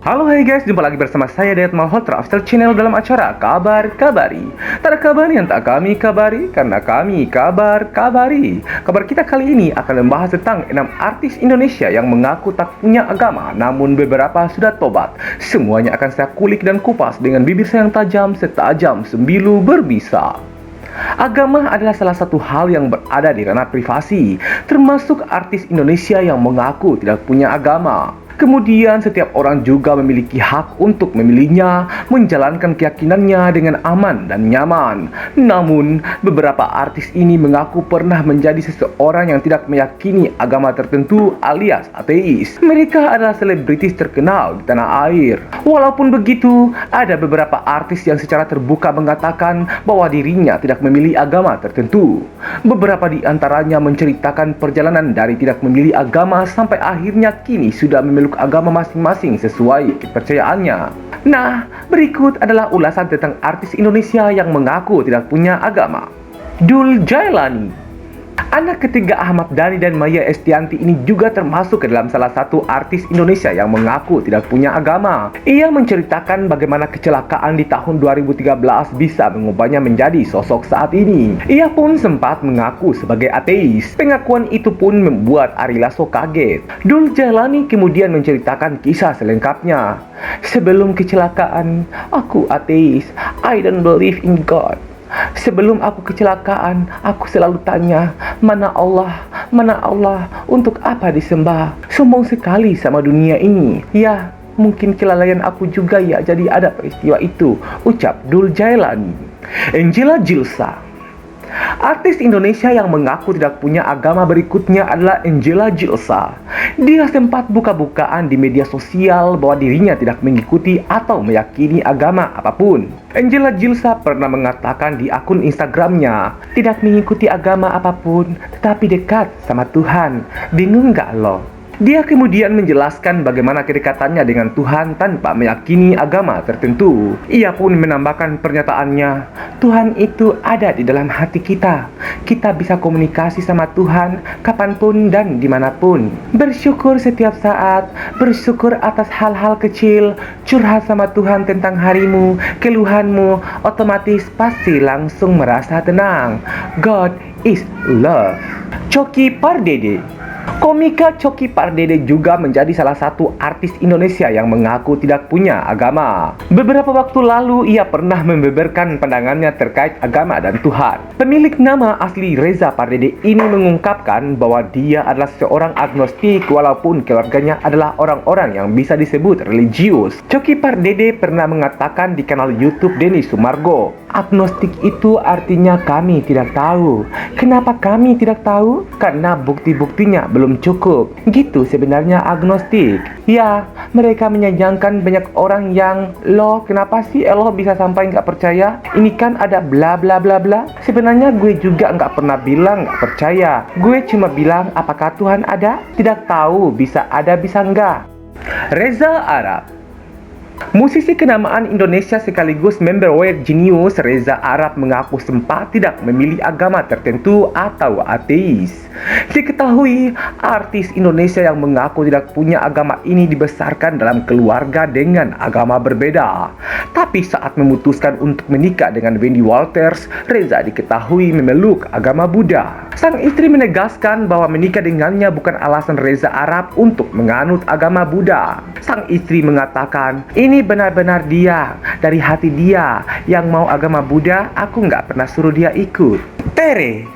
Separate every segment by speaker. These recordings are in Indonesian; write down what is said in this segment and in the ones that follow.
Speaker 1: Halo hai guys, jumpa lagi bersama saya Dayat Malhotra Official Channel dalam acara Kabar Kabari. Tak ada kabar yang tak kami kabari, karena kami kabar kabari. Kabar kita kali ini akan membahas tentang 6 artis Indonesia yang mengaku tak punya agama, namun beberapa sudah tobat. Semuanya akan saya kulik dan kupas dengan bibir saya yang tajam setajam sembilu berbisa. Agama adalah salah satu hal yang berada di ranah privasi, termasuk artis Indonesia yang mengaku tidak punya agama. Kemudian setiap orang juga memiliki hak untuk memilihnya, menjalankan keyakinannya dengan aman dan nyaman. Namun, beberapa artis ini mengaku pernah menjadi seseorang yang tidak meyakini agama tertentu alias ateis. Mereka adalah selebritis terkenal di tanah air. Walaupun begitu, ada beberapa artis yang secara terbuka mengatakan bahwa dirinya tidak memilih agama tertentu. Beberapa di antaranya menceritakan perjalanan dari tidak memilih agama sampai akhirnya kini sudah memilih agama masing-masing sesuai kepercayaannya. Nah, berikut adalah ulasan tentang artis Indonesia yang mengaku tidak punya agama. Dul Jailani. Anak ketiga Ahmad Dhani dan Maya Estianty ini juga termasuk ke dalam salah satu artis Indonesia yang mengaku tidak punya agama. Ia menceritakan bagaimana kecelakaan di tahun 2013 bisa mengubahnya menjadi sosok saat ini. Ia pun sempat mengaku sebagai ateis. Pengakuan itu pun membuat Ari Lasso kaget. Dul Jailani kemudian menceritakan kisah selengkapnya. Sebelum kecelakaan, aku ateis. I don't believe in God. Sebelum aku kecelakaan, aku selalu tanya, mana Allah, untuk apa disembah? Sombong sekali sama dunia ini. Ya, mungkin kelalaian aku juga ya, jadi ada peristiwa itu, ucap Dul Jailani. Angela Gilsa. Artis Indonesia yang mengaku tidak punya agama berikutnya adalah Angela Gilsa. Dia sempat buka-bukaan di media sosial bahwa dirinya tidak mengikuti atau meyakini agama apapun. Angela Gilsa pernah mengatakan di akun Instagramnya, tidak mengikuti agama apapun, tetapi dekat sama Tuhan. Bingung gak lo? Dia kemudian menjelaskan bagaimana kedekatannya dengan Tuhan tanpa meyakini agama tertentu. Ia pun menambahkan pernyataannya, Tuhan itu ada di dalam hati kita. Kita bisa komunikasi sama Tuhan kapanpun dan dimanapun. Bersyukur setiap saat, bersyukur atas hal-hal kecil, curhat sama Tuhan tentang harimu, keluhanmu, otomatis pasti langsung merasa tenang. God is love. Choky Pardede. Komika Choky Pardede juga menjadi salah satu artis Indonesia yang mengaku tidak punya agama. Beberapa waktu lalu ia pernah membeberkan pandangannya terkait agama dan Tuhan. Pemilik nama asli Reza Pardede ini mengungkapkan bahwa dia adalah seorang agnostik walaupun keluarganya adalah orang-orang yang bisa disebut religius. Choky Pardede pernah mengatakan di kanal YouTube Denny Sumargo, agnostik itu artinya kami tidak tahu. Kenapa kami tidak tahu? Karena bukti-buktinya belum cukup. Gitu sebenarnya agnostik. Ya, mereka menyayangkan banyak orang yang, loh kenapa sih lo bisa sampai nggak percaya? Ini kan ada bla bla bla bla. Sebenarnya gue juga nggak pernah bilang nggak percaya. Gue cuma bilang apakah Tuhan ada? Tidak tahu, bisa ada bisa nggak. Reza Arab. Musisi kenamaan Indonesia sekaligus member Weird Genius, Reza Arab mengaku sempat tidak memilih agama tertentu atau ateis. Diketahui, artis Indonesia yang mengaku tidak punya agama ini dibesarkan dalam keluarga dengan agama berbeda. Tapi saat memutuskan untuk menikah dengan Wendy Walters, Reza diketahui memeluk agama Buddha. Sang istri menegaskan bahwa menikah dengannya bukan alasan Reza Arab untuk menganut agama Buddha. Sang istri mengatakan, ini benar-benar dia, dari hati dia yang mau agama Buddha, aku nggak pernah suruh dia ikut. Tere.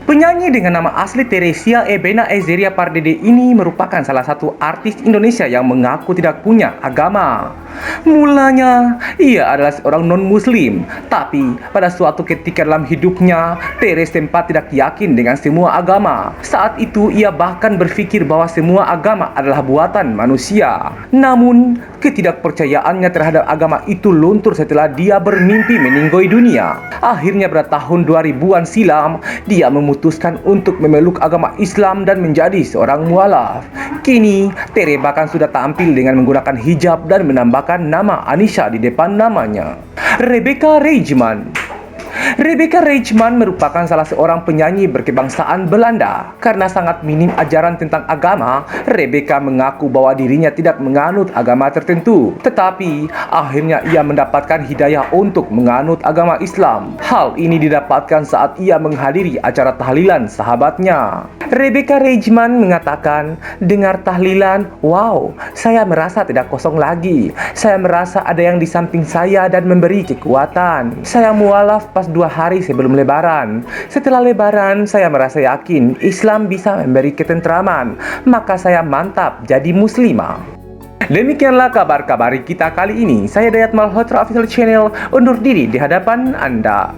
Speaker 1: Penyanyi dengan nama asli Teresia Ebena Ezeria Pardede ini merupakan salah satu artis Indonesia yang mengaku tidak punya agama. Mulanya, ia adalah seorang non-muslim, tapi pada suatu ketika dalam hidupnya, Tere sempat tidak yakin dengan semua agama. Saat itu, ia bahkan berpikir bahwa semua agama adalah buatan manusia. Namun, ketidakpercayaannya terhadap agama itu luntur setelah dia bermimpi meninggoy dunia. Akhirnya pada tahun 2000-an silam, dia memutuskan untuk memeluk agama Islam dan menjadi seorang mualaf. Kini, Tere bahkan sudah tampil dengan menggunakan hijab dan menambahkan nama Anisha di depan namanya. Rebecca Rejman. Rebecca Reichman merupakan salah seorang penyanyi berkebangsaan Belanda. Karena sangat minim ajaran tentang agama, Rebecca mengaku bahwa dirinya tidak menganut agama tertentu. Tetapi, akhirnya ia mendapatkan hidayah untuk menganut agama Islam. Hal ini didapatkan saat ia menghadiri acara tahlilan sahabatnya. Rebecca Reichman mengatakan, dengar tahlilan, wow, saya merasa tidak kosong lagi. Saya merasa ada yang di samping saya dan memberi kekuatan. Saya mualaf pas 2 hari sebelum lebaran. Setelah lebaran, saya merasa yakin Islam bisa memberi ketentraman. Maka saya mantap jadi muslimah. Demikianlah kabar-kabari kita kali ini. Saya Dayat Malhotra Official Channel undur diri di hadapan Anda.